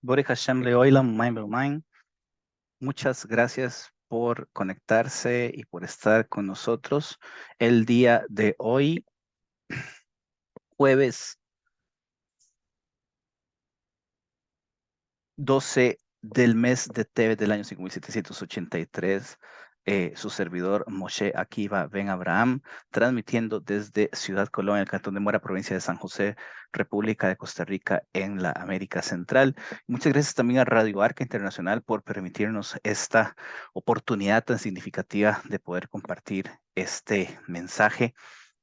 Borek Hashem Leoilam, Maim Belmain. Muchas gracias por conectarse y por estar con nosotros el día de hoy, jueves 12 del mes de Tevet del año 5783. Su servidor Moshe Akiva Ben Abraham, transmitiendo desde Ciudad Colón, el Cantón de Mora, provincia de San José, República de Costa Rica, en la América Central. Muchas gracias también a Radio Arca Internacional por permitirnos esta oportunidad tan significativa de poder compartir este mensaje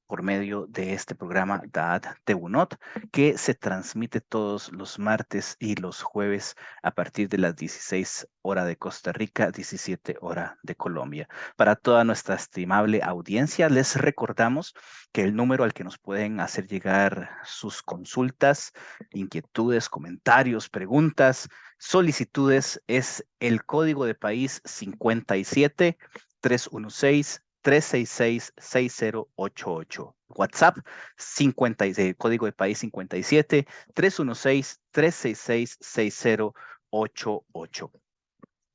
por medio de este programa Da'at Tebunot, que se transmite todos los martes y los jueves a partir de las 16 horas de Costa Rica, 17 horas de Colombia. Para toda nuestra estimable audiencia, les recordamos que el número al que nos pueden hacer llegar sus consultas, inquietudes, comentarios, preguntas, solicitudes es el código de país 57 316 366-6088. WhatsApp 56, código de país 57 316 366 6088.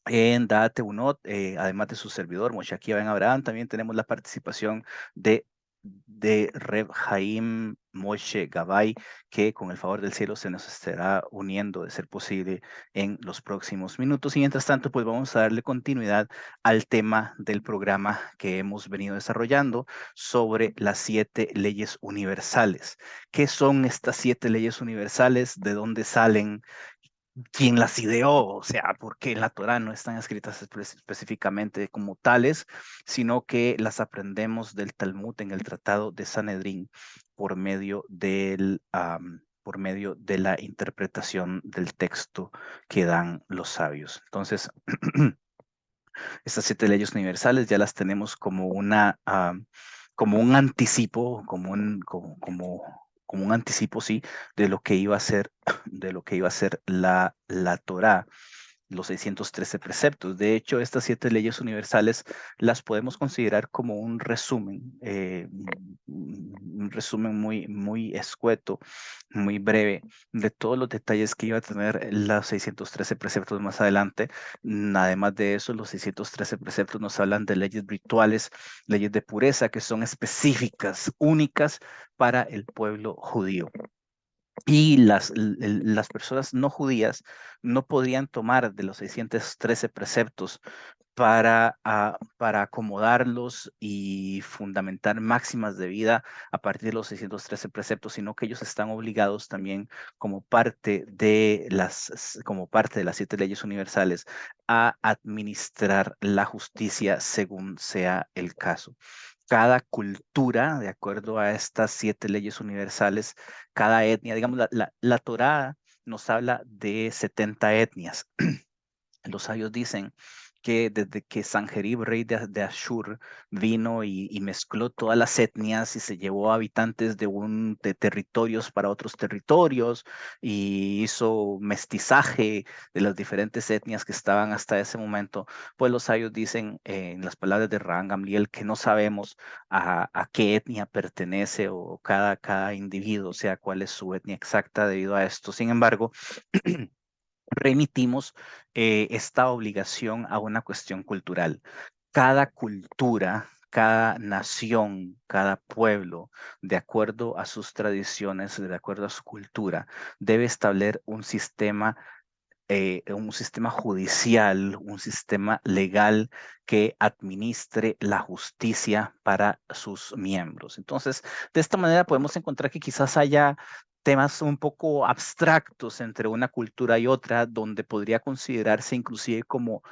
En Date Unot, además de su servidor, Moshe Akiva Ben Abraham, también tenemos la participación de Reb Haim Moshe Gabay, que con el favor del cielo se nos estará uniendo, de ser posible, en los próximos minutos. Y mientras tanto, pues vamos a darle continuidad al tema del programa que hemos venido desarrollando sobre las 7 leyes universales. ¿Qué son estas 7 leyes universales? ¿De dónde salen? ¿Quién las ideó? O sea, porque en la Torah no están escritas específicamente como tales, sino que las aprendemos del Talmud en el Tratado de Sanedrín por medio por medio de la interpretación del texto que dan los sabios. Entonces, estas 7 leyes universales ya las tenemos como como un anticipo, como un anticipo, sí, de lo que iba a ser, de lo que iba a ser la Torá, los 613 preceptos. De hecho, estas 7 leyes universales las podemos considerar como un resumen muy escueto, muy breve de todos los detalles que iba a tener los 613 preceptos más adelante. Además de eso, los 613 preceptos nos hablan de leyes rituales, leyes de pureza que son específicas, únicas para el pueblo judío. Y las personas no judías no podían tomar de los 613 preceptos para acomodarlos y fundamentar máximas de vida a partir de los 613 preceptos, sino que ellos están obligados también como parte de las 7 leyes universales a administrar la justicia según sea el caso. Cada cultura, de acuerdo a estas 7 leyes universales, cada etnia, digamos, la Torá nos habla de 70 etnias. Los sabios dicen que desde que Sanjerib, rey de Ashur, vino y mezcló todas las etnias y se llevó habitantes de territorios para otros territorios y hizo mestizaje de las diferentes etnias que estaban hasta ese momento, pues los sabios dicen en las palabras de Rabban Gamliel que no sabemos a qué etnia pertenece o cada individuo, o sea, cuál es su etnia exacta debido a esto. Sin embargo, remitimos esta obligación a una cuestión cultural. Cada cultura, cada nación, cada pueblo, de acuerdo a sus tradiciones, de acuerdo a su cultura, debe establecer un sistema judicial, un sistema legal que administre la justicia para sus miembros. Entonces, de esta manera podemos encontrar que quizás haya temas un poco abstractos entre una cultura y otra, donde podría considerarse inclusive como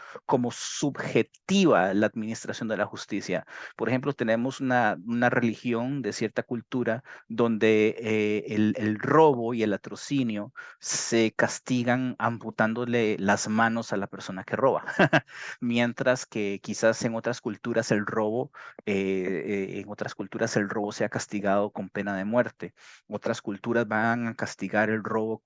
subjetiva la administración de la justicia. Por ejemplo, tenemos una religión de cierta cultura donde el robo y el latrocinio se castigan amputándole las manos a la persona que roba, mientras que quizás en otras culturas el robo sea castigado con pena de muerte. Otras culturas van a castigar el robo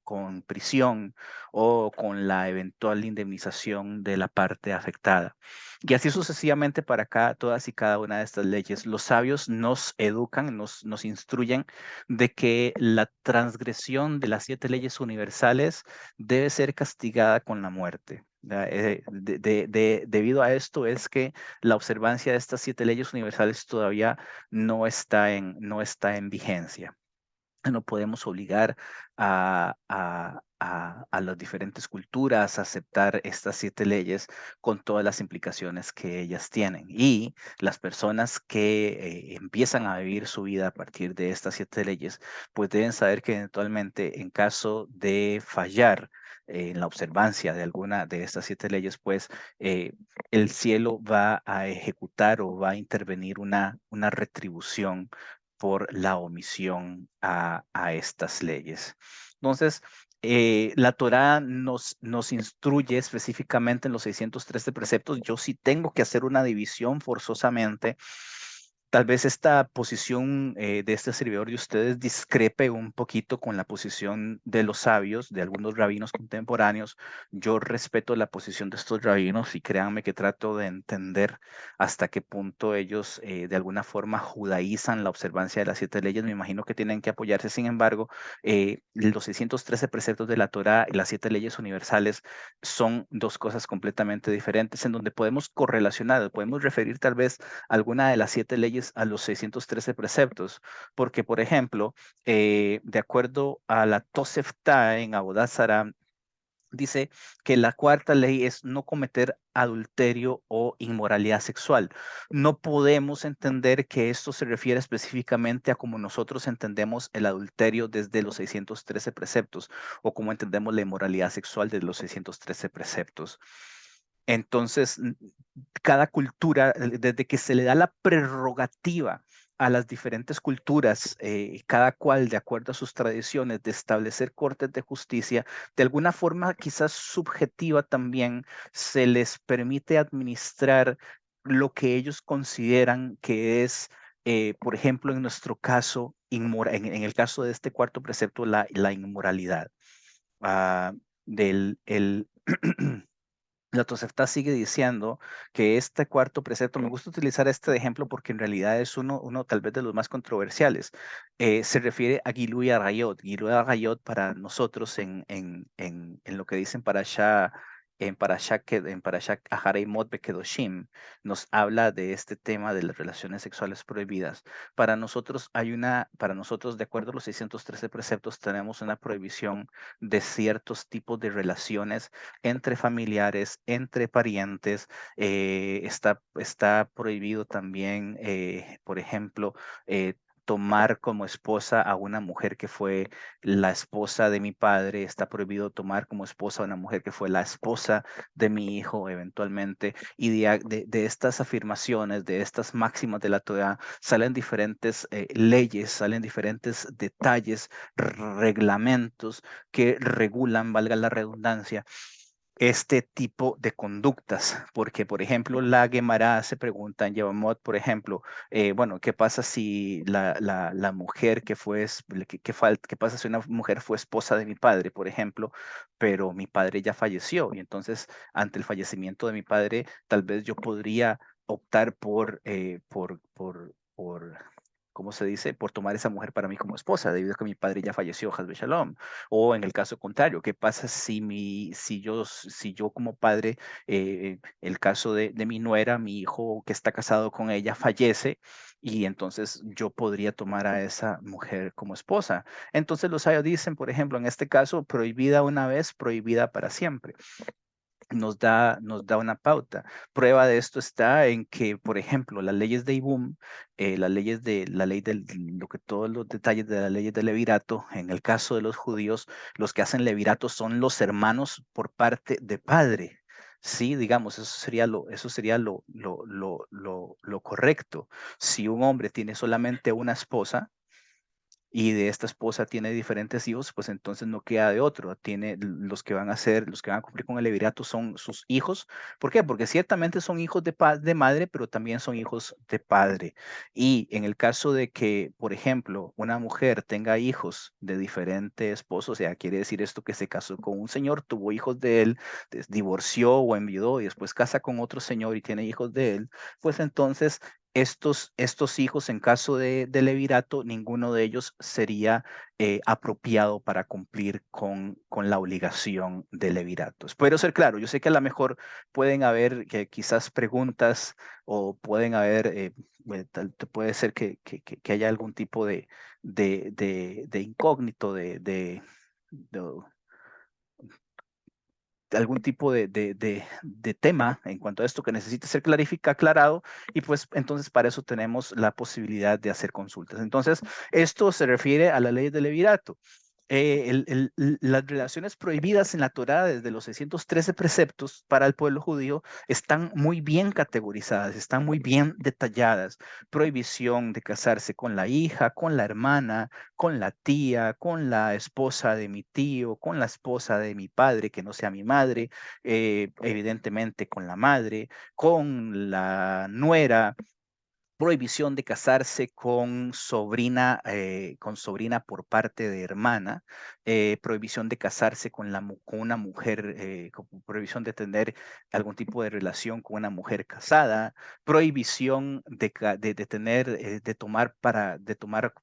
con prisión o con la eventual indemnización de la parte afectada. Y así sucesivamente para todas y cada una de estas leyes. Los sabios nos educan, nos instruyen de que la transgresión de las 7 leyes universales debe ser castigada con la muerte. Debido a esto es que la observancia de estas 7 leyes universales todavía no está en vigencia. No podemos obligar a las diferentes culturas a aceptar estas 7 leyes con todas las implicaciones que ellas tienen. Y las personas que empiezan a vivir su vida a partir de estas 7 leyes, pues deben saber que eventualmente en caso de fallar en la observancia de alguna de estas 7 leyes, pues el cielo va a ejecutar o va a intervenir una retribución por la omisión a estas leyes. Entonces, la Torá nos instruye específicamente en los 613 preceptos. Yo sí tengo que hacer una división forzosamente. Tal vez esta posición de este servidor de ustedes discrepe un poquito con la posición de los sabios, de algunos rabinos contemporáneos. Yo respeto la posición de estos rabinos y créanme que trato de entender hasta qué punto ellos de alguna forma judaizan la observancia de las 7 leyes. Me imagino que tienen que apoyarse. Sin embargo, los 613 preceptos de la Torá y las 7 leyes universales son dos cosas completamente diferentes en donde podemos correlacionar, podemos referir tal vez alguna de las 7 leyes a los 613 preceptos, porque por ejemplo, de acuerdo a la Tosefta en Abodá Zará, dice que la cuarta ley es no cometer adulterio o inmoralidad sexual. No podemos entender que esto se refiere específicamente a como nosotros entendemos el adulterio desde los 613 preceptos o como entendemos la inmoralidad sexual desde los 613 preceptos. Entonces, cada cultura, desde que se le da la prerrogativa a las diferentes culturas, cada cual de acuerdo a sus tradiciones, de establecer cortes de justicia, de alguna forma quizás subjetiva también, se les permite administrar lo que ellos consideran que es, por ejemplo, en nuestro caso, en el caso de este cuarto precepto, la inmoralidad. Ah, del, el, La Tosefta sigue diciendo que este cuarto precepto, me gusta utilizar este de ejemplo porque en realidad es uno tal vez de los más controversiales, se refiere a Gilui Arayot. Gilui Arayot para nosotros en lo que dicen para allá, en Parashá Aharei Mot Bekedoshim, nos habla de este tema de las relaciones sexuales prohibidas. Para nosotros, de acuerdo a los 613 preceptos, tenemos una prohibición de ciertos tipos de relaciones entre familiares, entre parientes. Está prohibido también, por ejemplo, tomar como esposa a una mujer que fue la esposa de mi padre, está prohibido tomar como esposa a una mujer que fue la esposa de mi hijo eventualmente, y de estas afirmaciones, de estas máximas de la Torah, salen diferentes leyes, salen diferentes detalles, reglamentos que regulan, valga la redundancia, este tipo de conductas, porque por ejemplo la Gemara se pregunta en Yevamot, por ejemplo, bueno, ¿qué pasa si la mujer que fue, qué pasa si una mujer fue esposa de mi padre, por ejemplo, pero mi padre ya falleció y entonces ante el fallecimiento de mi padre tal vez yo podría optar por ¿cómo se dice? Por tomar esa mujer para mí como esposa, debido a que mi padre ya falleció, Hasbe Shalom. O en el caso contrario, ¿qué pasa si yo como padre, el caso de mi nuera, mi hijo que está casado con ella, fallece y entonces yo podría tomar a esa mujer como esposa? Entonces los sabios dicen, por ejemplo, en este caso, prohibida una vez, prohibida para siempre. Nos da una pauta. Prueba de esto está en que, por ejemplo, las leyes de Ibum, la ley todos los detalles de las leyes de Levirato, en el caso de los judíos, los que hacen Levirato son los hermanos por parte de padre. Sí, digamos, eso sería lo correcto. Si un hombre tiene solamente una esposa, y de esta esposa tiene diferentes hijos, pues entonces no queda de otro. Tiene los que van a ser, los que van a cumplir con el levirato son sus hijos. ¿Por qué? Porque ciertamente son hijos de madre, pero también son hijos de padre. Y en el caso de que, por ejemplo, una mujer tenga hijos de diferentes esposos, o sea, quiere decir esto que se casó con un señor, tuvo hijos de él, divorció o enviudó y después casa con otro señor y tiene hijos de él, pues entonces estos hijos, en caso de levirato, ninguno de ellos sería apropiado para cumplir con la obligación de levirato. Espero ser claro, yo sé que a lo mejor pueden haber quizás preguntas o pueden haber, puede ser que haya algún tipo de incógnito, de algún tipo de tema en cuanto a esto que necesite ser aclarado y pues entonces para eso tenemos la posibilidad de hacer consultas. Entonces, esto se refiere a la ley del levirato. Las relaciones prohibidas en la Torá desde los 613 preceptos para el pueblo judío están muy bien categorizadas, están muy bien detalladas. Prohibición de casarse con la hija, con la hermana, con la tía, con la esposa de mi tío, con la esposa de mi padre, que no sea mi madre, evidentemente con la madre, con la nuera, prohibición de casarse con sobrina por parte de hermana, prohibición de casarse con una mujer, prohibición de tener algún tipo de relación con una mujer casada, prohibición de tener, de tomar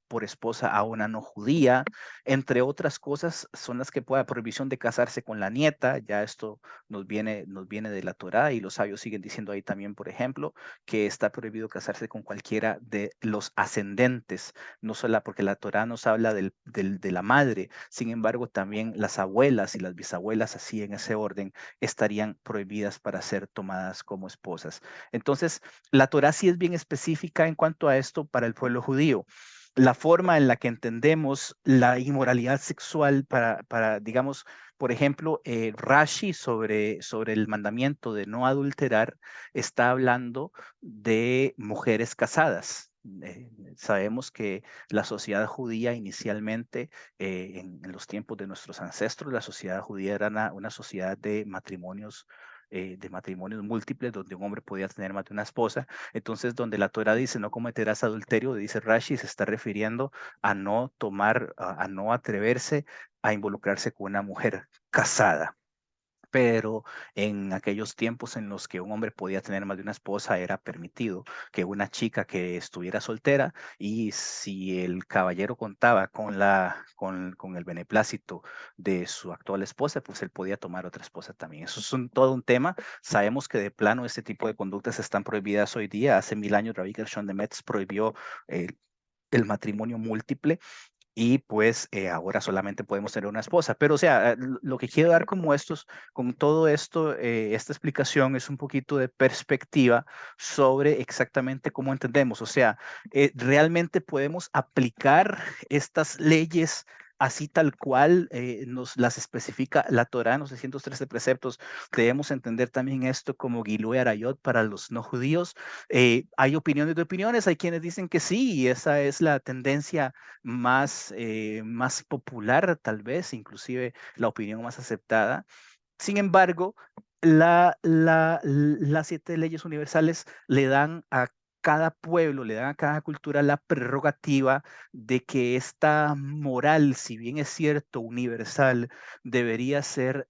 por esposa a una no judía, entre otras cosas son las que pueda, prohibición de casarse con la nieta, ya esto nos viene de la Torá y los sabios siguen diciendo ahí también, por ejemplo, que está prohibido casarse con cualquiera de los ascendentes, no solo porque la Torá nos habla de la madre, sin embargo también las abuelas y las bisabuelas, así en ese orden, estarían prohibidas para ser tomadas como esposas. Entonces, la Torá sí es bien específica en cuanto a esto para el pueblo judío. La forma en la que entendemos la inmoralidad sexual digamos, por ejemplo, Rashi sobre el mandamiento de no adulterar está hablando de mujeres casadas. Sabemos que la sociedad judía inicialmente, en los tiempos de nuestros ancestros, la sociedad judía era una sociedad de matrimonios múltiples, donde un hombre podía tener más de una esposa. Entonces, donde la Torah dice no cometerás adulterio, dice Rashi, se está refiriendo a no tomar, a no atreverse a involucrarse con una mujer casada. Pero en aquellos tiempos en los que un hombre podía tener más de una esposa, era permitido que una chica que estuviera soltera y si el caballero contaba con el beneplácito de su actual esposa, pues él podía tomar otra esposa también. Eso es todo un tema. Sabemos que de plano este tipo de conductas están prohibidas hoy día. Hace 1000 años, Rabbi Gershon de Metz prohibió el matrimonio múltiple y pues ahora solamente podemos tener una esposa. Pero o sea, lo que quiero dar como con todo esto, esta explicación es un poquito de perspectiva sobre exactamente cómo entendemos. O sea, realmente podemos aplicar estas leyes así tal cual nos las especifica la Torá en los 613 preceptos. Debemos entender también esto como Gilui Arayot para los no judíos. Hay opiniones de opiniones, hay quienes dicen que sí, y esa es la tendencia más popular, tal vez, inclusive la opinión más aceptada. Sin embargo, las 7 leyes universales le dan a cada pueblo, le dan a cada cultura la prerrogativa de que esta moral, si bien es cierto, universal, debería ser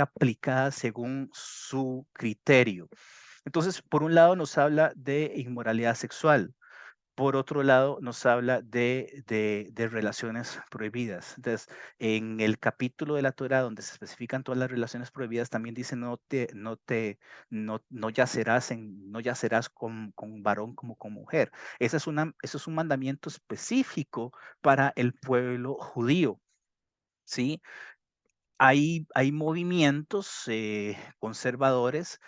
aplicada según su criterio. Entonces, por un lado nos habla de inmoralidad sexual, por otro lado, nos habla de relaciones prohibidas. Entonces, en el capítulo de la Torah donde se especifican todas las relaciones prohibidas, también dice no yacerás no yacerás con varón como con mujer. Eso es un mandamiento específico para el pueblo judío. ¿Sí? Hay movimientos conservadores,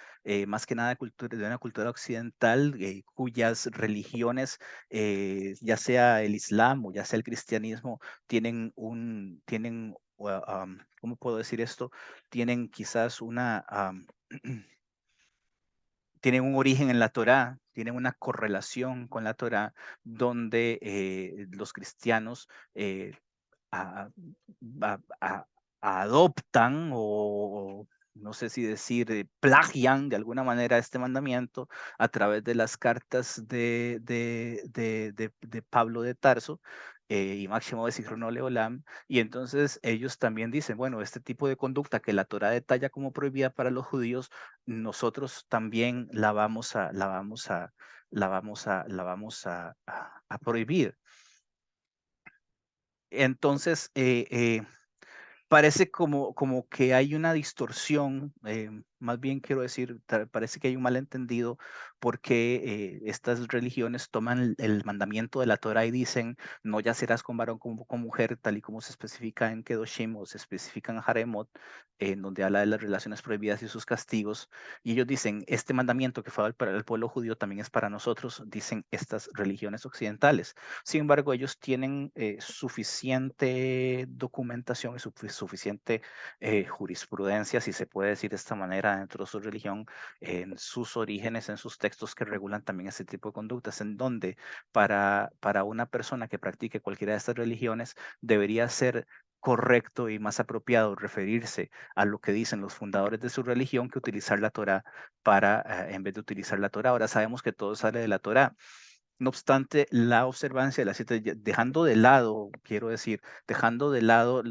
más que nada de una cultura occidental, cuyas religiones, ya sea el Islam o ya sea el cristianismo, ¿cómo puedo decir esto? Tienen quizás tienen un origen en la Torá, tienen una correlación con la Torá, donde los cristianos a- a- a- adoptan o no sé si decir, plagian de alguna manera este mandamiento a través de las cartas de Pablo de Tarso y Máximo de Zichron Leolam. Y entonces ellos también dicen, bueno, este tipo de conducta que la Torá detalla como prohibida para los judíos, nosotros también la vamos a prohibir. Entonces, parece como que hay una distorsión, más bien quiero decir, parece que hay un malentendido porque estas religiones toman el mandamiento de la Torah y dicen, no yacerás con varón como con mujer, tal y como se especifica en Kedoshim o se especifica en Haremot, en donde habla de las relaciones prohibidas y sus castigos. Y ellos dicen, este mandamiento que fue para el pueblo judío también es para nosotros, dicen estas religiones occidentales. Sin embargo, ellos tienen suficiente documentación y suficiente jurisprudencia, si se puede decir de esta manera, dentro de su religión, en sus orígenes, en sus textos que regulan también ese tipo de conductas, en donde para una persona que practique cualquiera de estas religiones debería ser correcto y más apropiado referirse a lo que dicen los fundadores de su religión que utilizar la Torá en vez de utilizar la Torá. Ahora sabemos que todo sale de la Torá. No obstante, la observancia de las 7, dejando de lado, quiero decir, dejando de lado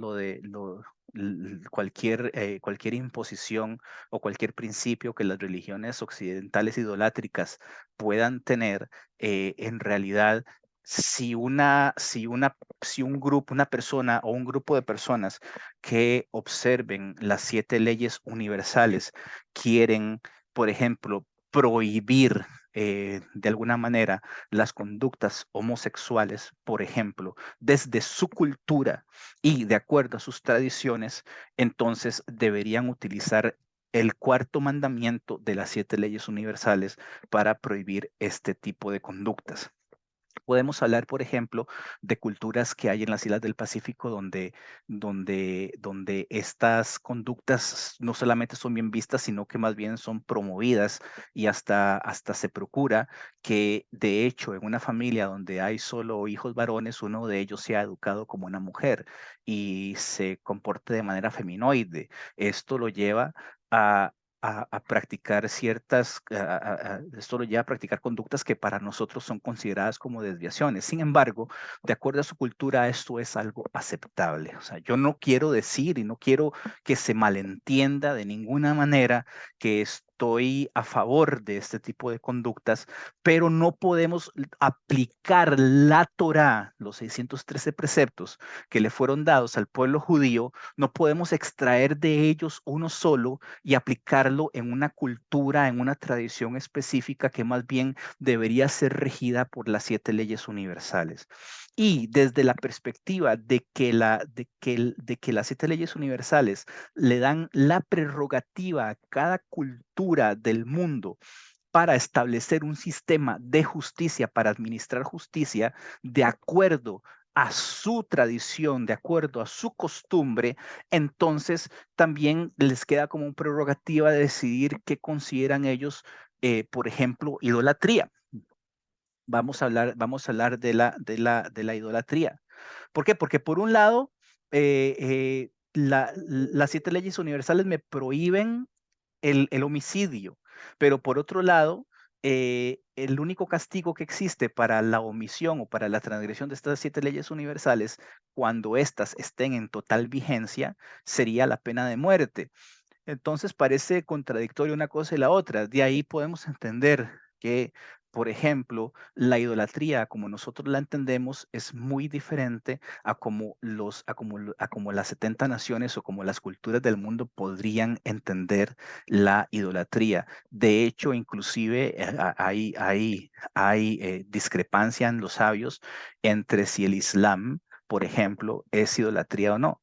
cualquier imposición o cualquier principio que las religiones occidentales idolátricas puedan tener, en realidad, si un grupo, una persona o un grupo de personas que observen las 7 leyes universales quieren, por ejemplo, prohibir de alguna manera las conductas homosexuales, por ejemplo, desde su cultura y de acuerdo a sus tradiciones, entonces deberían utilizar el cuarto mandamiento de las 7 leyes universales para prohibir este tipo de conductas. Podemos hablar, por ejemplo, de culturas que hay en las islas del Pacífico donde estas conductas no solamente son bien vistas, sino que más bien son promovidas y hasta se procura que, de hecho, en una familia donde hay solo hijos varones, uno de ellos sea educado como una mujer y se comporte de manera feminoide. Esto lo lleva a a practicar esto lo lleva a practicar conductas que para nosotros son consideradas como desviaciones. Sin embargo, de acuerdo a su cultura, esto es algo aceptable. O sea, yo no quiero decir y no quiero que se malentienda de ninguna manera que estoy a favor de este tipo de conductas, pero no podemos aplicar la Torá, los 613 preceptos que le fueron dados al pueblo judío, no podemos extraer de ellos uno solo y aplicarlo en una cultura, en una tradición específica que más bien debería ser regida por las 7 leyes universales. Y desde la perspectiva de que las 7 leyes universales le dan la prerrogativa a cada cultura del mundo para establecer un sistema de justicia, para administrar justicia de acuerdo a su tradición, de acuerdo a su costumbre, entonces también les queda como una prerrogativa de decidir qué consideran ellos, por ejemplo, idolatría. Vamos a hablar de la idolatría. ¿Por qué? Porque por un lado, las 7 leyes universales me prohíben el homicidio, pero por otro lado, el único castigo que existe para la omisión o para la transgresión de estas 7 leyes universales, cuando éstas estén en total vigencia, sería la pena de muerte. Entonces parece contradictorio una cosa y la otra. De ahí podemos entender que, por ejemplo, la idolatría, como nosotros la entendemos, es muy diferente a como las 70 naciones o como las culturas del mundo podrían entender la idolatría. De hecho, inclusive hay discrepancia en los sabios entre si el Islam, por ejemplo, es idolatría o no.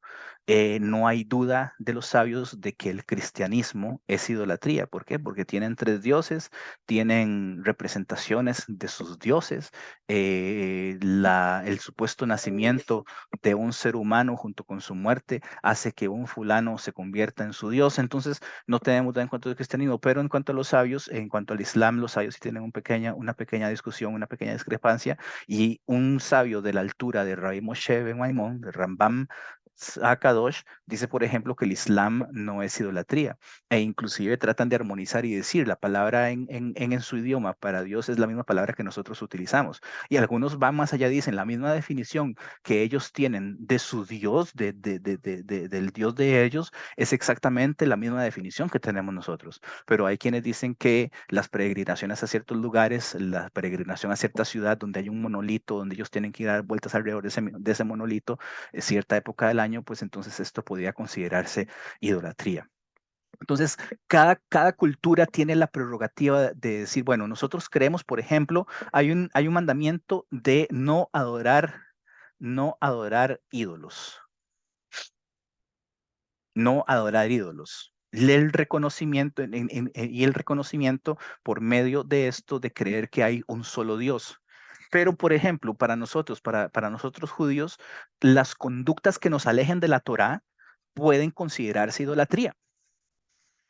No hay duda de los sabios de que el cristianismo es idolatría. ¿Por qué? Porque tienen tres dioses, tienen representaciones de sus dioses, el supuesto nacimiento de un ser humano junto con su muerte hace que un fulano se convierta en su dios. Entonces, no tenemos duda en cuanto al cristianismo, pero en cuanto a los sabios, en cuanto al islam, los sabios sí tienen una pequeña discusión, una pequeña discrepancia, y un sabio de la altura de Rabbi Moshe ben Maimón, de Rambam Akadosh, dice, por ejemplo, que el Islam no es idolatría, e inclusive tratan de armonizar y decir la palabra en su idioma para Dios es la misma palabra que nosotros utilizamos. Y algunos van más allá, dicen la misma definición que ellos tienen de su Dios, del Dios de ellos, es exactamente la misma definición que tenemos nosotros. Pero hay quienes dicen que las peregrinaciones a ciertos lugares, la peregrinación a cierta ciudad donde hay un monolito, donde ellos tienen que ir a dar vueltas alrededor de ese monolito, cierta época del año, pues entonces esto podría considerarse idolatría. Entonces, cada cultura tiene la prerrogativa de decir, bueno, nosotros creemos, por ejemplo, hay un mandamiento de no adorar ídolos, no adorar ídolos. El reconocimiento y el reconocimiento por medio de esto de creer que hay un solo Dios. Pero, por ejemplo, para nosotros judíos, las conductas que nos alejen de la Torá pueden considerarse idolatría.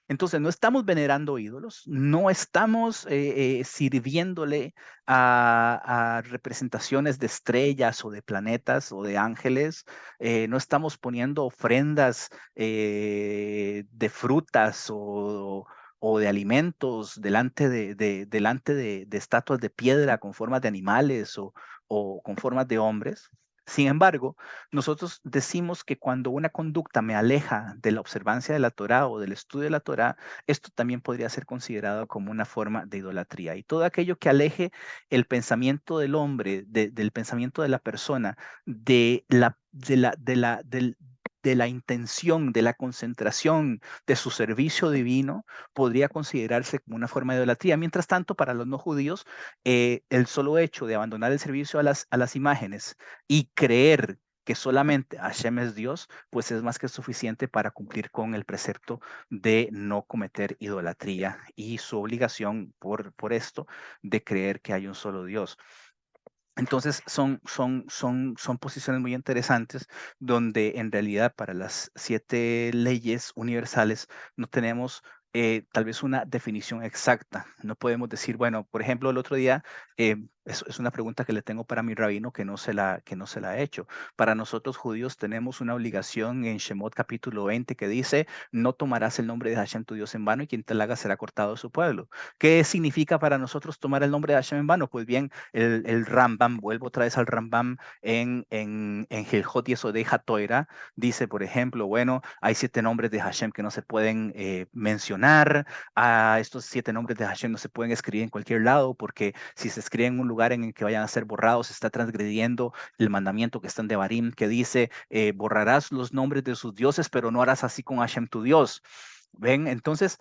Entonces, no estamos venerando ídolos, no estamos sirviéndole a representaciones de estrellas o de planetas o de ángeles, no estamos poniendo ofrendas de frutas o de alimentos delante de estatuas de piedra con formas de animales o con formas de hombres. Sin embargo, nosotros decimos que cuando una conducta me aleja de la observancia de la Torá o del estudio de la Torá, esto también podría ser considerado como una forma de idolatría. Y todo aquello que aleje el pensamiento del hombre, del pensamiento de la persona, de la intención, de la concentración de su servicio divino, podría considerarse como una forma de idolatría. Mientras tanto, para los no judíos, el solo hecho de abandonar el servicio a las imágenes y creer que solamente Hashem es Dios, pues es más que suficiente para cumplir con el precepto de no cometer idolatría y su obligación por esto de creer que hay un solo Dios. Entonces son posiciones muy interesantes donde en realidad para las 7 leyes universales no tenemos tal vez una definición exacta. No podemos decir, bueno, por ejemplo, el otro día, es una pregunta que le tengo para mi rabino que no se la he hecho. Para nosotros judíos tenemos una obligación en Shemot capítulo 20 que dice, no tomarás el nombre de Hashem tu Dios en vano y quien te la haga será cortado de su pueblo. ¿Qué significa para nosotros tomar el nombre de Hashem en vano? Pues bien, el Rambam, vuelvo otra vez al Rambam en Gilhot Yesodei HaTorah, dice, por ejemplo, bueno, hay 7 nombres de Hashem que no se pueden mencionar, estos 7 nombres de Hashem no se pueden escribir en cualquier lado, porque si se escribe en un lugar en el que vayan a ser borrados, se está transgrediendo el mandamiento que está en Devarim, que dice, borrarás los nombres de sus dioses, pero no harás así con Hashem tu Dios. ¿Ven? Entonces,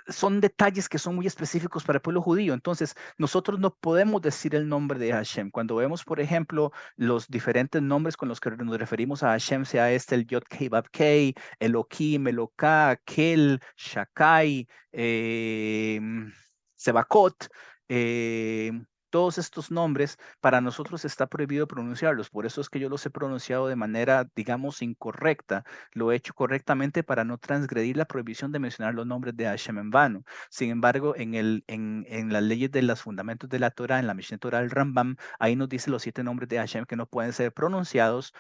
son detalles que son muy específicos para el pueblo judío. Entonces, nosotros no podemos decir el nombre de Hashem. Cuando vemos, por ejemplo, los diferentes nombres con los que nos referimos a Hashem, sea este el Yod Kei Vav Kei, Elohim, Eloká, Kel, Shakai, Sebakot, todos estos nombres, para nosotros está prohibido pronunciarlos. Por eso es que yo los he pronunciado de manera, digamos, incorrecta. Lo he hecho correctamente para no transgredir la prohibición de mencionar los nombres de Hashem en vano. Sin embargo, en las leyes de los fundamentos de la Torah, en la Mishneh Torah del Rambam, ahí nos dice los 7 nombres de Hashem que no pueden ser pronunciados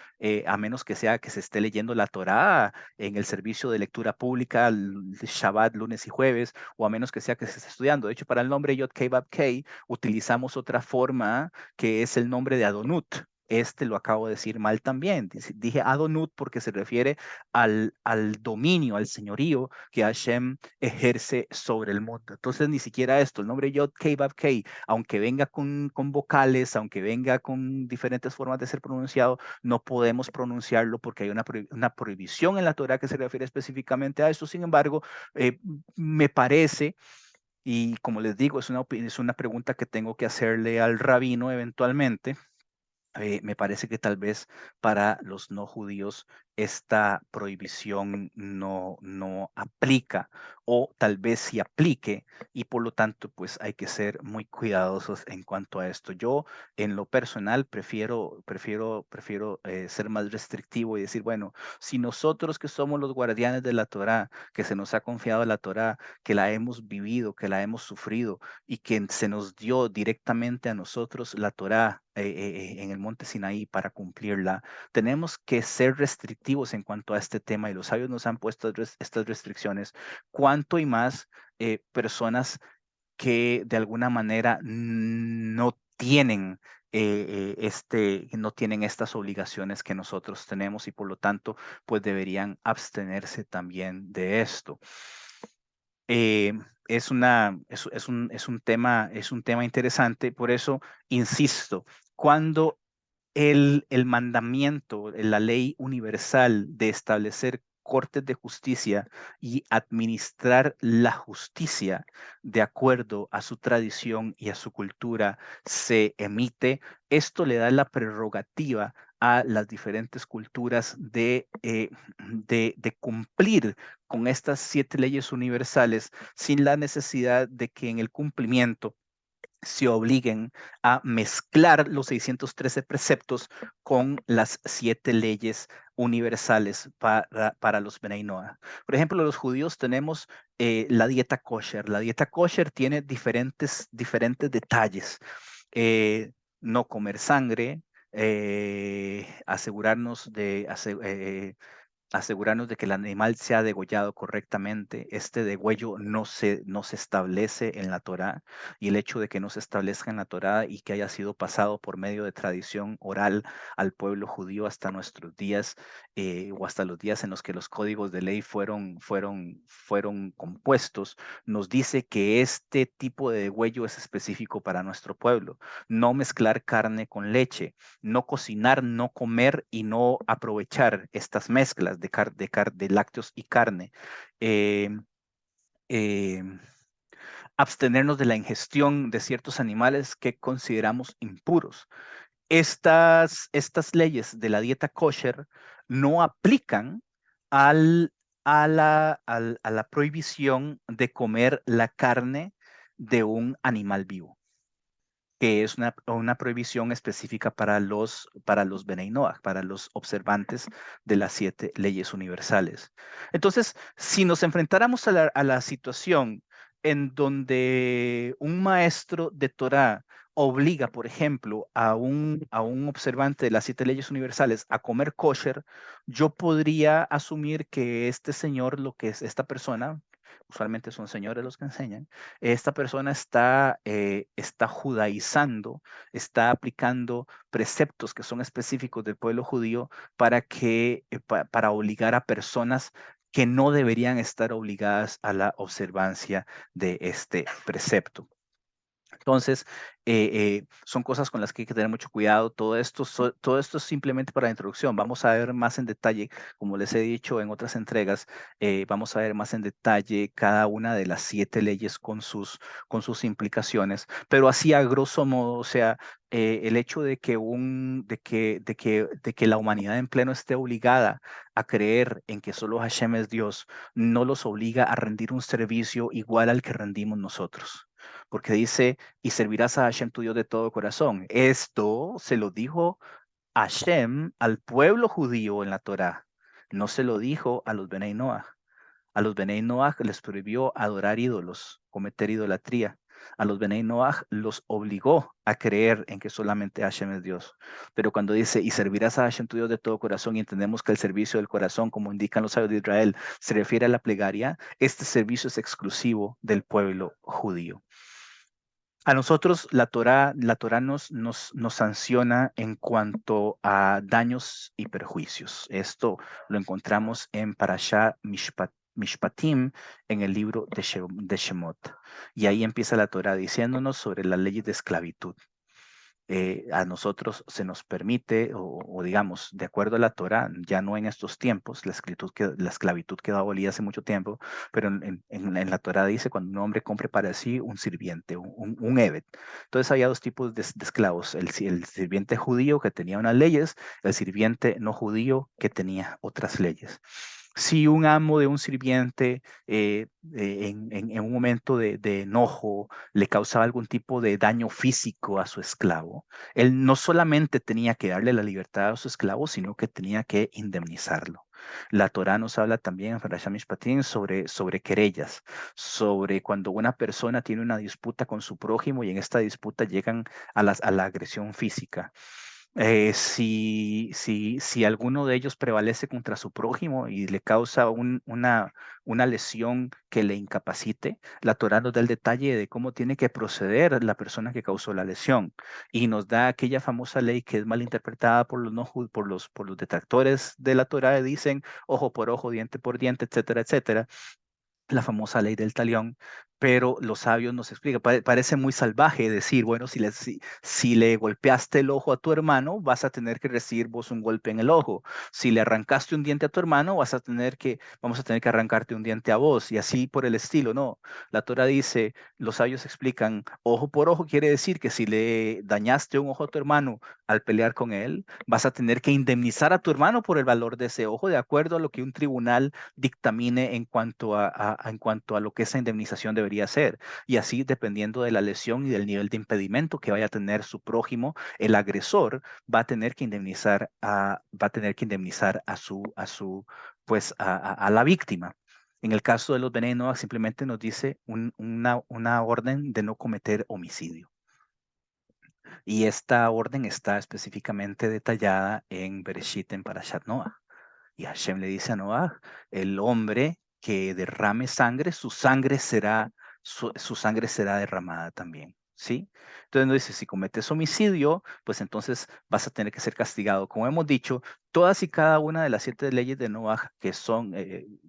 a menos que sea que se esté leyendo la Torah en el servicio de lectura pública, Shabbat, lunes y jueves, o a menos que sea que se esté estudiando. De hecho, para el nombre Yod Kei Vav Kei utilizamos otra forma que es el nombre de Adonut. Este lo acabo de decir mal también. Dije Adonut porque se refiere al dominio, al señorío que Hashem ejerce sobre el mundo. Entonces, ni siquiera esto, el nombre Yod Kei Vav Kei, aunque venga con vocales, aunque venga con diferentes formas de ser pronunciado, no podemos pronunciarlo porque hay una prohibición en la Torah que se refiere específicamente a esto. Sin embargo, me parece, y como les digo, es una pregunta que tengo que hacerle al rabino eventualmente. Me parece que tal vez para los no judíos esta prohibición no aplica, o tal vez sí aplique, y por lo tanto pues hay que ser muy cuidadosos en cuanto a esto. Yo en lo personal prefiero ser más restrictivo y decir, bueno, si nosotros que somos los guardianes de la Torá, que se nos ha confiado la Torá, que la hemos vivido, que la hemos sufrido y que se nos dio directamente a nosotros la Torá en el monte Sinaí para cumplirla, tenemos que ser restrictivos en cuanto a este tema, y los sabios nos han puesto estas restricciones, cuanto y más personas que de alguna manera no tienen no tienen estas obligaciones que nosotros tenemos, y por lo tanto pues deberían abstenerse también de esto. Eh, es un tema interesante, por eso insisto, cuando el mandamiento, la ley universal de establecer cortes de justicia y administrar la justicia de acuerdo a su tradición y a su cultura se emite, esto le da la prerrogativa a las diferentes culturas de cumplir con estas 7 leyes universales sin la necesidad de que en el cumplimiento se obliguen a mezclar los 613 preceptos con las 7 leyes universales para los Bnei Noah. Por ejemplo, los judíos tenemos la dieta kosher. La dieta kosher tiene diferentes detalles. No comer sangre, asegurarnos de que el animal sea degollado correctamente. Este degüello no se establece en la Torá, y el hecho de que no se establezca en la Torá y que haya sido pasado por medio de tradición oral al pueblo judío hasta nuestros días, o hasta los días en los que los códigos de ley fueron compuestos, nos dice que este tipo de degüello es específico para nuestro pueblo. No mezclar carne con leche, no cocinar, no comer y no aprovechar estas mezclas de lácteos y carne. Eh, eh, Abstenernos de la ingestión de ciertos animales que consideramos impuros. Estas leyes de la dieta kosher no aplican al, a la prohibición de comer la carne de un animal vivo, que es una prohibición específica para los Bnei Noach, para los observantes de las 7 leyes universales. Entonces, si nos enfrentáramos a la situación en donde un maestro de Torá obliga, por ejemplo, a un observante de las 7 leyes universales a comer kosher, yo podría asumir que este señor, lo que es esta persona, usualmente son señores los que enseñan, esta persona está judaizando, está aplicando preceptos que son específicos del pueblo judío para obligar a personas que no deberían estar obligadas a la observancia de este precepto. Entonces, son cosas con las que hay que tener mucho cuidado. Todo esto es simplemente para la introducción. Vamos a ver más en detalle, como les he dicho en otras entregas, vamos a ver más en detalle cada una de las 7 leyes con sus implicaciones. Pero así a grosso modo, o sea, el hecho de que la humanidad en pleno esté obligada a creer en que solo Hashem es Dios, no los obliga a rendir un servicio igual al que rendimos nosotros. Porque dice, y servirás a Hashem tu Dios de todo corazón. Esto se lo dijo Hashem al pueblo judío en la Torá. No se lo dijo a los Benei Noach. A los Benei Noach les prohibió adorar ídolos, cometer idolatría. A los Benei Noach los obligó a creer en que solamente Hashem es Dios. Pero cuando dice, y servirás a Hashem tu Dios de todo corazón, y entendemos que el servicio del corazón, como indican los sabios de Israel, se refiere a la plegaria, este servicio es exclusivo del pueblo judío. A nosotros la Torá nos sanciona en cuanto a daños y perjuicios. Esto lo encontramos en Parashá Mishpatim, en el libro de Shemot. Y ahí empieza la Torá diciéndonos sobre las leyes de esclavitud. a nosotros se nos permite, o digamos, de acuerdo a la Torá, ya no en estos tiempos, la esclavitud quedó abolida hace mucho tiempo, pero en la Torá dice cuando un hombre compre para sí un sirviente, un eved. Entonces había dos tipos de esclavos, el sirviente judío que tenía unas leyes, el sirviente no judío que tenía otras leyes. Si un amo de un sirviente en un momento de enojo le causaba algún tipo de daño físico a su esclavo, él no solamente tenía que darle la libertad a su esclavo, sino que tenía que indemnizarlo. La Torá nos habla también en Parashat Mishpatim sobre querellas, sobre cuando una persona tiene una disputa con su prójimo y en esta disputa llegan a la agresión física. Si alguno de ellos prevalece contra su prójimo y le causa una lesión que le incapacite, la Torá nos da el detalle de cómo tiene que proceder la persona que causó la lesión y nos da aquella famosa ley que es mal interpretada por los, no, por los detractores de la Torá, dicen ojo por ojo, diente por diente, etcétera, etcétera, la famosa ley del talión, pero los sabios nos explican, parece muy salvaje decir, bueno, si le golpeaste el ojo a tu hermano, vas a tener que recibir vos un golpe en el ojo. Si le arrancaste un diente a tu hermano, vamos a tener que arrancarte un diente a vos, y así por el estilo, no. La Torah dice, los sabios explican, ojo por ojo quiere decir que si le dañaste un ojo a tu hermano al pelear con él, vas a tener que indemnizar a tu hermano por el valor de ese ojo, de acuerdo a lo que un tribunal dictamine en cuanto a lo que esa indemnización debería ser. Y así, dependiendo de la lesión y del nivel de impedimento que vaya a tener su prójimo, el agresor va a tener que indemnizar pues, a la víctima. En el caso de los venenos, simplemente nos dice una orden de no cometer homicidio. Y esta orden está específicamente detallada en Bereshit, en Parashat Noah. Y Hashem le dice a Noah, el hombre que derrame sangre, su sangre será derramada también. ¿Sí? Entonces nos dice, si cometes homicidio, pues entonces vas a tener que ser castigado. Como hemos dicho, todas y cada una de las 7 leyes de Noah, que son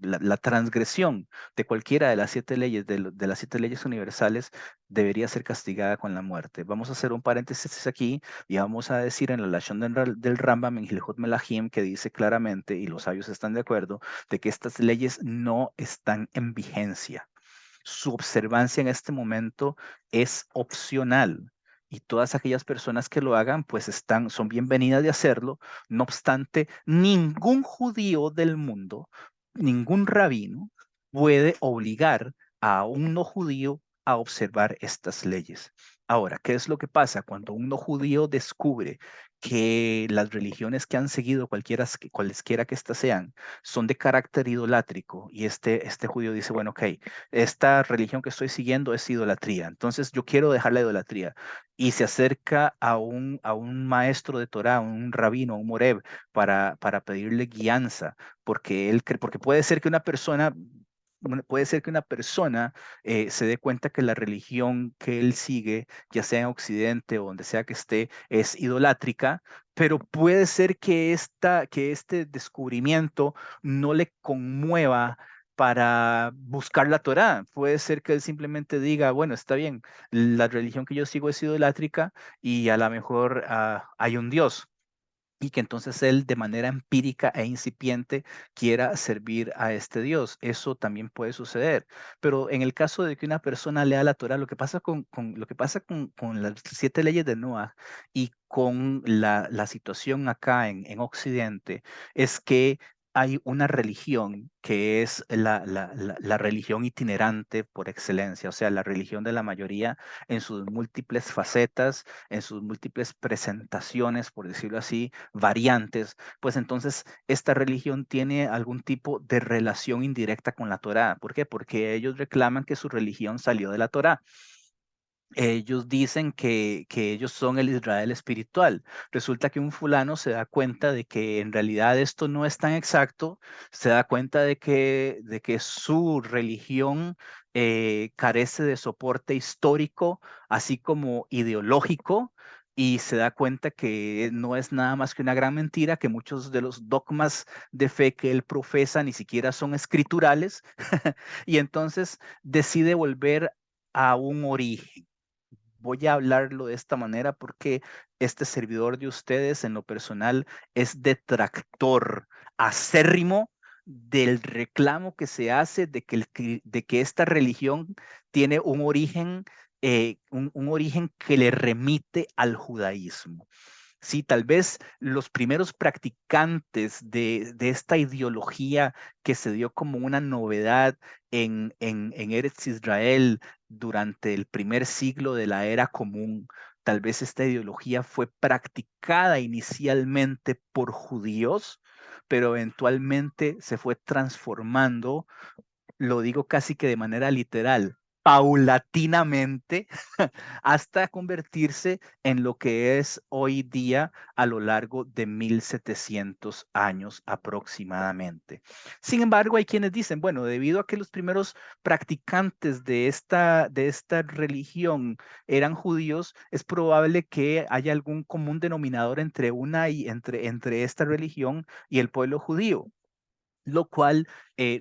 la transgresión de cualquiera de las 7 leyes, de las 7 leyes universales, debería ser castigada con la muerte. Vamos a hacer un paréntesis aquí y vamos a decir en la Lashon del Rambam en Hilhot Melahim, que dice claramente, y los sabios están de acuerdo, de que estas leyes no están en vigencia. Su observancia en este momento es opcional. Y todas aquellas personas que lo hagan, pues son bienvenidas de hacerlo. No obstante, ningún judío del mundo, ningún rabino puede obligar a un no judío a observar estas leyes. Ahora, ¿qué es lo que pasa cuando un no judío descubre que las religiones que han seguido, cualesquiera que éstas sean, son de carácter idolátrico? Y este judío dice, bueno, ok, esta religión que estoy siguiendo es idolatría, entonces yo quiero dejar la idolatría. Y se acerca a un maestro de Torah, un rabino, un moreb, para pedirle guianza, porque puede ser que una persona se dé cuenta que la religión que él sigue, ya sea en Occidente o donde sea que esté, es idolátrica, pero puede ser que este descubrimiento no le conmueva para buscar la Torá. Puede ser que él simplemente diga, bueno, está bien, la religión que yo sigo es idolátrica y a lo mejor hay un Dios. Y que entonces él de manera empírica e incipiente quiera servir a este Dios. Eso también puede suceder. Pero en el caso de que una persona lea la Torá, lo que pasa lo que pasa con las 7 leyes de Noah y con la situación acá en Occidente es que hay una religión que es la religión itinerante por excelencia, o sea, la religión de la mayoría en sus múltiples facetas, en sus múltiples presentaciones, por decirlo así, variantes, pues entonces esta religión tiene algún tipo de relación indirecta con la Torá. ¿Por qué? Porque ellos reclaman que su religión salió de la Torá. Ellos dicen que ellos son el Israel espiritual. Resulta que un fulano se da cuenta de que en realidad esto no es tan exacto, se da cuenta de que su religión carece de soporte histórico, así como ideológico, y se da cuenta que no es nada más que una gran mentira, que muchos de los dogmas de fe que él profesa ni siquiera son escriturales, y entonces decide volver a un origen, voy a hablarlo de esta manera porque este servidor de ustedes en lo personal es detractor acérrimo del reclamo que se hace de que esta religión tiene un origen que le remite al judaísmo. Sí, tal vez los primeros practicantes de esta ideología que se dio como una novedad en Eretz Israel durante el primer siglo de la era común, tal vez esta ideología fue practicada inicialmente por judíos, pero eventualmente se fue transformando, lo digo casi que de manera literal, paulatinamente hasta convertirse en lo que es hoy día a lo largo de 1700 años aproximadamente. Sin embargo, hay quienes dicen, bueno, debido a que los primeros practicantes de esta religión eran judíos, es probable que haya algún común denominador entre entre esta religión y el pueblo judío, lo cual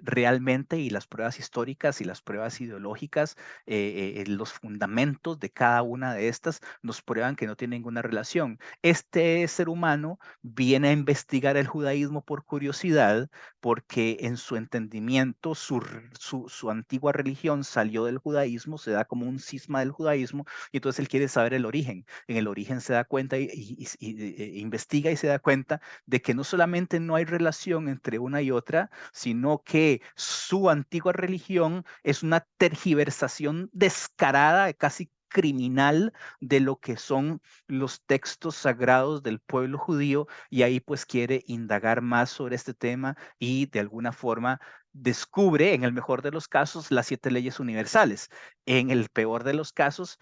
realmente, y las pruebas históricas y las pruebas ideológicas, los fundamentos de cada una de estas nos prueban que no tiene ninguna relación. Este ser humano viene a investigar el judaísmo por curiosidad, porque en su entendimiento su antigua religión salió del judaísmo, se da como un cisma del judaísmo, y entonces él quiere saber el origen. En el origen se da cuenta investiga y se da cuenta de que no solamente no hay relación entre una y otra, sino que su antigua religión es una tergiversación descarada, casi criminal de lo que son los textos sagrados del pueblo judío, y ahí pues quiere indagar más sobre este tema y de alguna forma descubre, en el mejor de los casos, las 7 leyes universales. En el peor de los casos,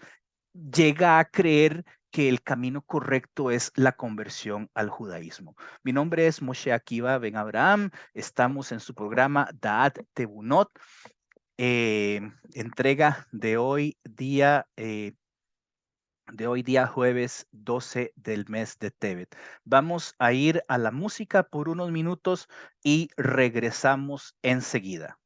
llega a creer que el camino correcto es la conversión al judaísmo. Mi nombre es Moshe Akiva Ben Abraham. Estamos en su programa Daat Tebunot, entrega de hoy día jueves 12 del mes de Tebet. Vamos a ir a la música por unos minutos y regresamos enseguida.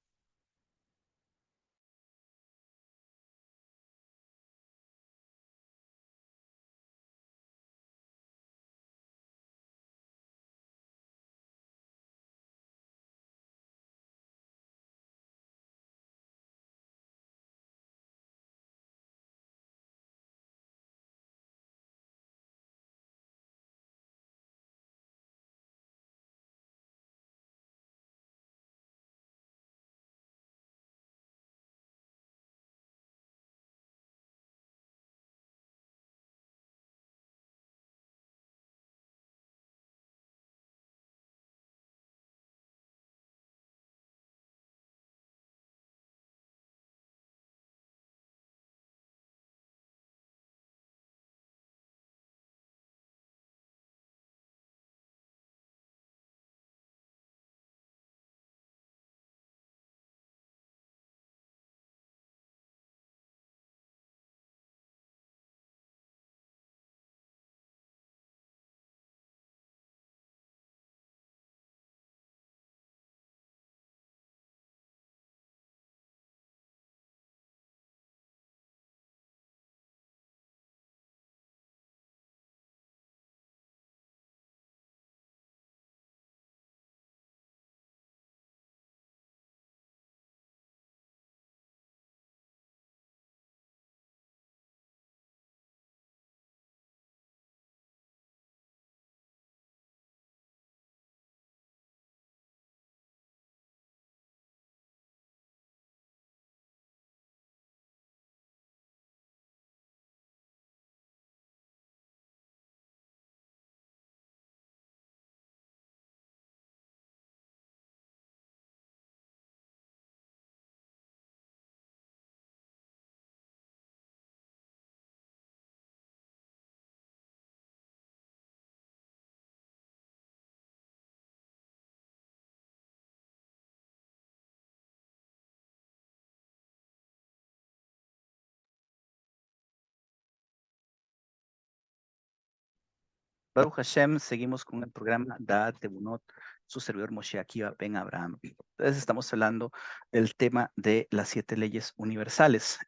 Baruch Hashem, seguimos con el programa Daat Tebunot, su servidor Moshe Akiva Ben Abraham. Entonces estamos hablando del tema de las 7 leyes universales.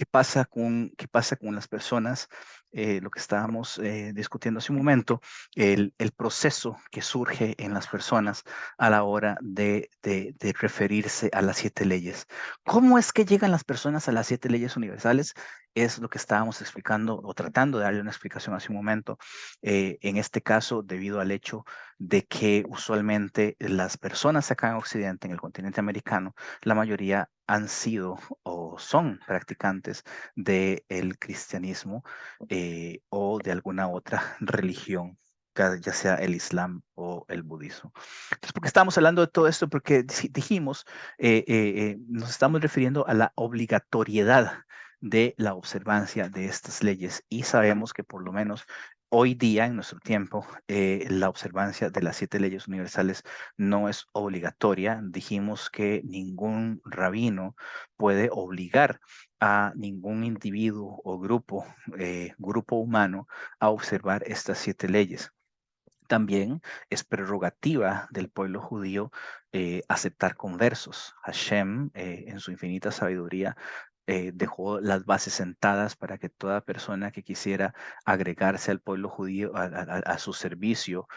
qué pasa con las personas? Lo que estábamos discutiendo hace un momento, el proceso que surge en las personas a la hora de referirse a las 7 leyes. ¿Cómo es que llegan las personas a las 7 leyes universales? Es lo que estábamos explicando o tratando de darle una explicación hace un momento. En este caso, debido al hecho de que usualmente las personas acá en Occidente, en el continente americano, la mayoría han sido o son practicantes del cristianismo o de alguna otra religión, ya sea el islam o el budismo. Entonces, ¿por qué estamos hablando de todo esto? Porque dijimos, nos estamos refiriendo a la obligatoriedad de la observancia de estas leyes y sabemos que por lo menos hoy día, en nuestro tiempo, la observancia de las 7 leyes universales no es obligatoria. Dijimos que ningún rabino puede obligar a ningún individuo o grupo humano a observar estas 7 leyes. También es prerrogativa del pueblo judío aceptar conversos. Hashem, en su infinita sabiduría, dejó las bases sentadas para que toda persona que quisiera agregarse al pueblo judío, a su servicio,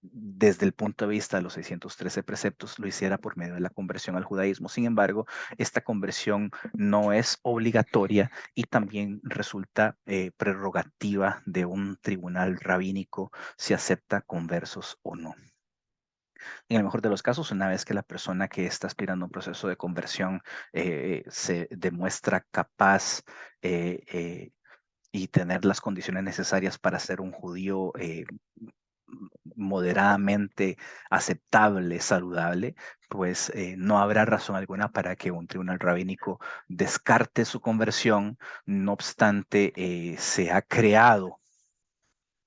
desde el punto de vista de los 613 preceptos, lo hiciera por medio de la conversión al judaísmo. Sin embargo, esta conversión no es obligatoria y también resulta prerrogativa de un tribunal rabínico si acepta conversos o no. En el mejor de los casos, una vez que la persona que está aspirando a un proceso de conversión se demuestra capaz y tener las condiciones necesarias para ser un judío moderadamente aceptable, saludable, pues no habrá razón alguna para que un tribunal rabínico descarte su conversión. No obstante, se ha creado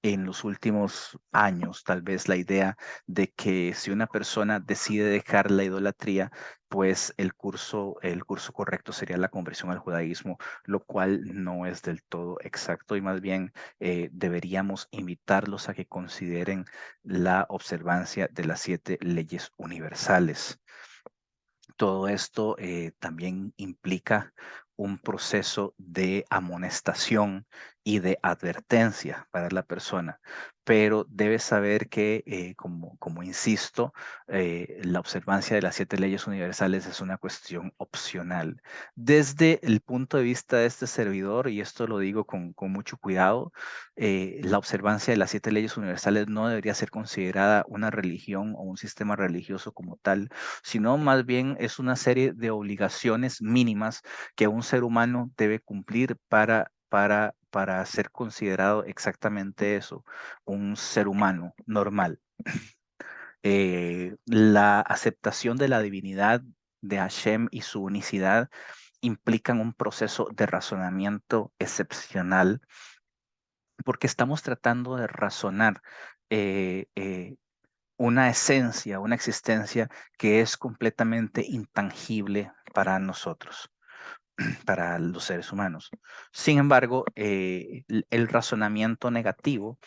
en los últimos años, tal vez la idea de que si una persona decide dejar la idolatría, pues el curso correcto sería la conversión al judaísmo, lo cual no es del todo exacto y más bien deberíamos invitarlos a que consideren la observancia de las 7 leyes universales. Todo esto también implica un proceso de amonestación y de advertencia para la persona, pero debes saber que, como insisto, la observancia de las 7 leyes universales es una cuestión opcional. Desde el punto de vista de este servidor, y esto lo digo con mucho cuidado, la observancia de las 7 leyes universales no debería ser considerada una religión o un sistema religioso como tal, sino más bien es una serie de obligaciones mínimas que un ser humano debe cumplir para ser considerado exactamente eso, un ser humano normal. La aceptación de la divinidad de Hashem y su unicidad implican un proceso de razonamiento excepcional porque estamos tratando de razonar eh, eh, una esencia, una existencia que es completamente intangible para nosotros, para los seres humanos. Sin embargo, el razonamiento negativo,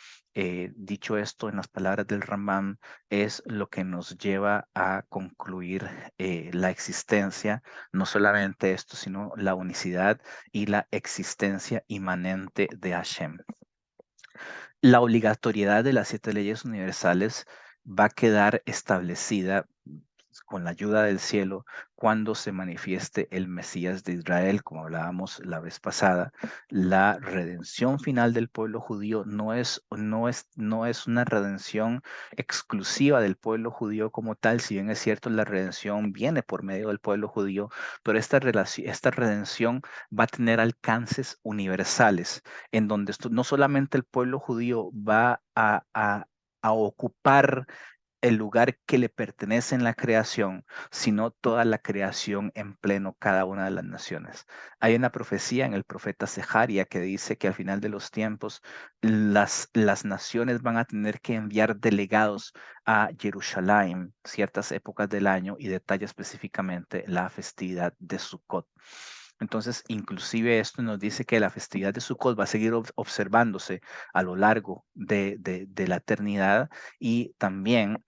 dicho esto en las palabras del Rambam, es lo que nos lleva a concluir la existencia, no solamente esto, sino la unicidad y la existencia inmanente de Hashem. La obligatoriedad de las 7 leyes universales va a quedar establecida con la ayuda del cielo cuando se manifieste el Mesías de Israel, como hablábamos la vez pasada. La redención final del pueblo judío no es una redención exclusiva del pueblo judío como tal, si bien es cierto, la redención viene por medio del pueblo judío, pero esta redención va a tener alcances universales en donde no solamente el pueblo judío va a ocupar el lugar que le pertenece en la creación, sino toda la creación en pleno, cada una de las naciones. Hay una profecía en el profeta Zeharia que dice que al final de los tiempos las naciones van a tener que enviar delegados a Jerusalén ciertas épocas del año y detalla específicamente la festividad de Sukkot. Entonces, inclusive esto nos dice que la festividad de Sukkot va a seguir observándose a lo largo de la eternidad y también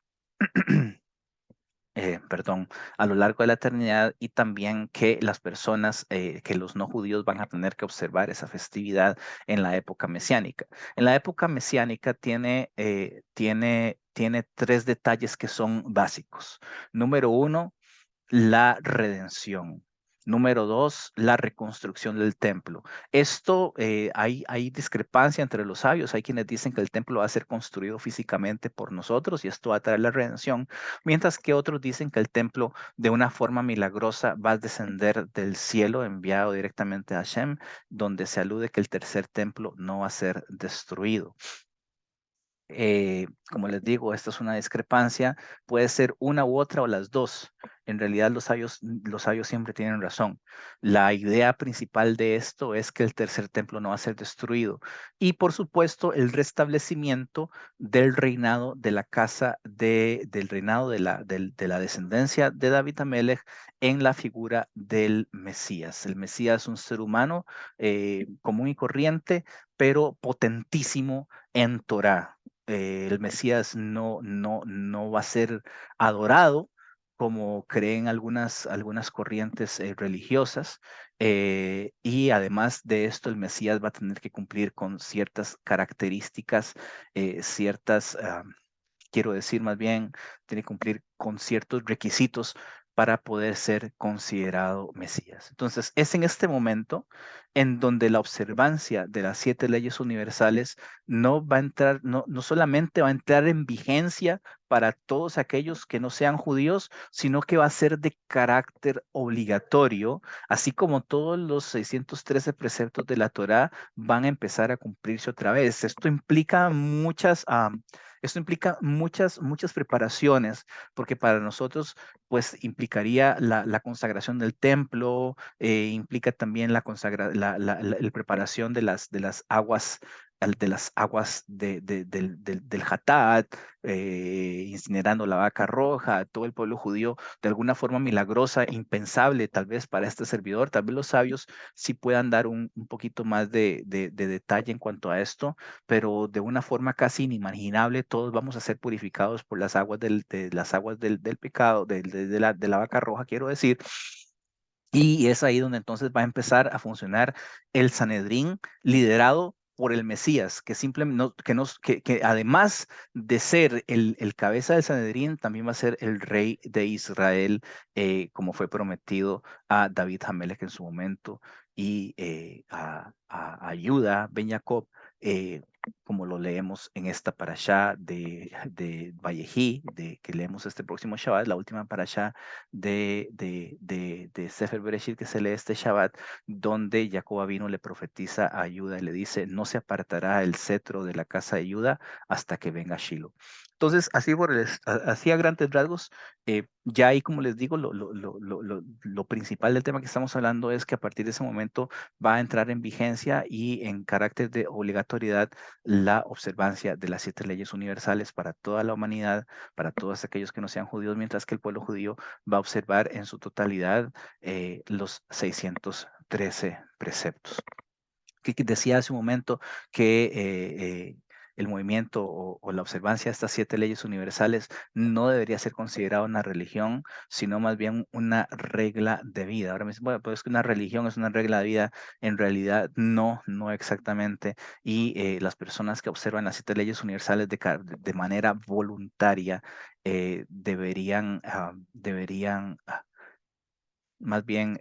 perdón, a lo largo de la eternidad, y también que las personas, que los no judíos van a tener que observar esa festividad en la época mesiánica. En la época mesiánica tiene tres detalles que son básicos. Número uno, la redención. Número dos, la reconstrucción del templo. Esto, hay discrepancia entre los sabios. Hay quienes dicen que el templo va a ser construido físicamente por nosotros y esto va a traer la redención, mientras que otros dicen que el templo de una forma milagrosa va a descender del cielo enviado directamente a Hashem, donde se alude que el tercer templo no va a ser destruido. Como les digo, esto es una discrepancia, puede ser una u otra o las dos. En realidad los sabios siempre tienen razón. La idea principal de esto es que el tercer templo no va a ser destruido. Y por supuesto, el restablecimiento del reinado de la casa del reinado de la descendencia de David Amelech en la figura del Mesías. El Mesías es un ser humano común y corriente, pero potentísimo en Torah. El Mesías no va a ser adorado como creen algunas corrientes religiosas, y además de esto el Mesías va a tener que cumplir con ciertas características, quiero decir más bien, tiene que cumplir con ciertos requisitos para poder ser considerado Mesías. Entonces, es en este momento en donde la observancia de las 7 leyes universales no va a entrar, no solamente va a entrar en vigencia para todos aquellos que no sean judíos, sino que va a ser de carácter obligatorio, así como todos los 613 preceptos de la Torá van a empezar a cumplirse otra vez. Esto implica muchas preparaciones, porque para nosotros, pues, implicaría la consagración del templo, implica también la preparación de las aguas, de las aguas del Hatat, incinerando la vaca roja. Todo el pueblo judío, de alguna forma milagrosa, impensable tal vez para este servidor. Tal vez los sabios sí puedan dar un poquito más de detalle en cuanto a esto, pero de una forma casi inimaginable, todos vamos a ser purificados por las aguas del pecado, de la vaca roja, quiero decir. Y es ahí donde entonces va a empezar a funcionar el Sanedrín liderado por el Mesías, que simplemente que además de ser el cabeza del Sanedrín, también va a ser el rey de Israel, como fue prometido a David Hamelech en su momento, y a Judá ben Jacob, eh, como lo leemos en esta parashá de Vayehi, que leemos este próximo Shabbat, la última parashá de Sefer Bereshit que se lee este Shabbat, donde Jacob vino le profetiza a Judá y le dice: no se apartará el cetro de la casa de Judá hasta que venga Shiloh. Entonces, así a grandes rasgos, ya ahí, como les digo, lo principal del tema que estamos hablando es que a partir de ese momento va a entrar en vigencia y en carácter de obligatoriedad la observancia de las 7 leyes universales para toda la humanidad, para todos aquellos que no sean judíos, mientras que el pueblo judío va a observar en su totalidad los 613 preceptos. Que decía hace un momento que el movimiento o la observancia de estas 7 leyes universales no debería ser considerada una religión, sino más bien una regla de vida. Ahora me dicen: bueno, pues es que una religión es una regla de vida. En realidad, no exactamente. Y las personas que observan las 7 leyes universales de manera voluntaria deberían más bien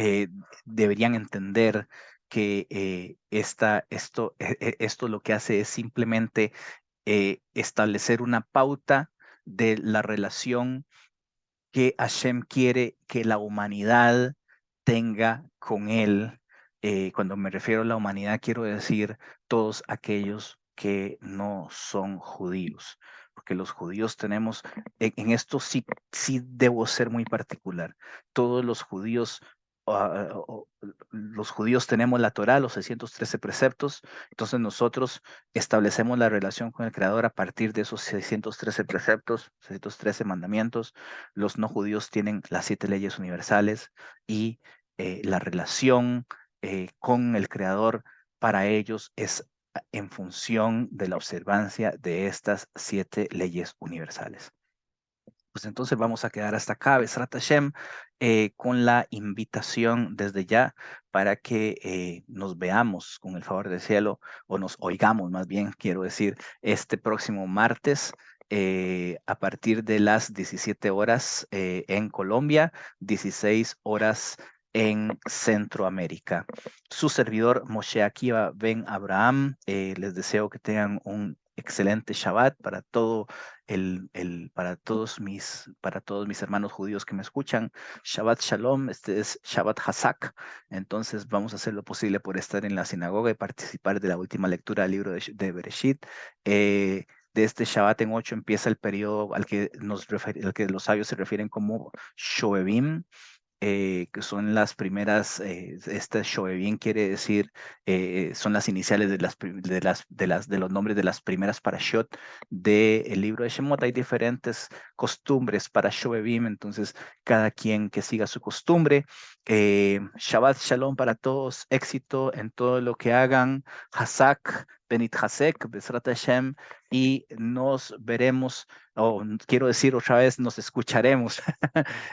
eh, deberían entender que esto lo que hace es simplemente establecer una pauta de la relación que Hashem quiere que la humanidad tenga con él. Cuando me refiero a la humanidad, quiero decir todos aquellos que no son judíos, porque los judíos tenemos, en esto sí debo ser muy particular. Todos los judíos tenemos la Torá, los 613 preceptos. Entonces nosotros establecemos la relación con el Creador a partir de esos 613 preceptos, 613 mandamientos. Los no judíos tienen las 7 leyes universales, y la relación con el Creador para ellos es en función de la observancia de estas 7 leyes universales. Pues entonces vamos a quedar hasta acá, Besrat Hashem, con la invitación desde ya para que nos veamos con el favor del cielo, o nos oigamos más bien, quiero decir, este próximo martes. A partir de las 17 horas en Colombia, 16 horas en Centroamérica. Su servidor Moshe Akiva Ben Abraham, les deseo que tengan un excelente Shabbat para todo para todos mis hermanos judíos que me escuchan. Shabbat Shalom, este es Shabbat Hazak. Entonces vamos a hacer lo posible por estar en la sinagoga y participar de la última lectura del libro de Bereshit. De este Shabbat en 8 empieza el periodo al que al que los sabios se refieren como Shoevim, que son las primeras, este Shoevim quiere decir, son las iniciales de los nombres de las primeras parashot del libro de Shemot. Hay diferentes costumbres para Shoevim, entonces cada quien que siga su costumbre. Shabbat Shalom para todos, éxito en todo lo que hagan, Hazak, Benit Hasek, Besrat Hashem, y nos veremos, o quiero decir otra vez, nos escucharemos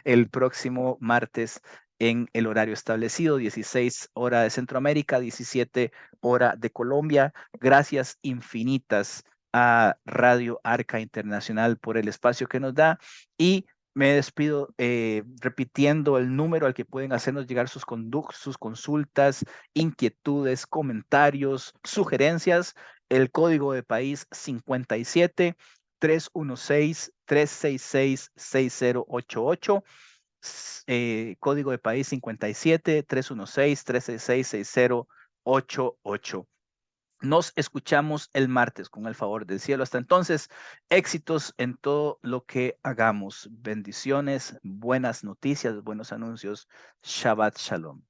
el próximo martes en el horario establecido, 16 hora de Centroamérica, 17 hora de Colombia. Gracias infinitas a Radio Arca Internacional por el espacio que nos da, y me despido repitiendo el número al que pueden hacernos llegar sus consultas, inquietudes, comentarios, sugerencias. El código de país 57 316-366-6088. Código de país 57-316-366-6088. Nos escuchamos el martes con el favor del cielo. Hasta entonces, éxitos en todo lo que hagamos. Bendiciones, buenas noticias, buenos anuncios. Shabbat Shalom.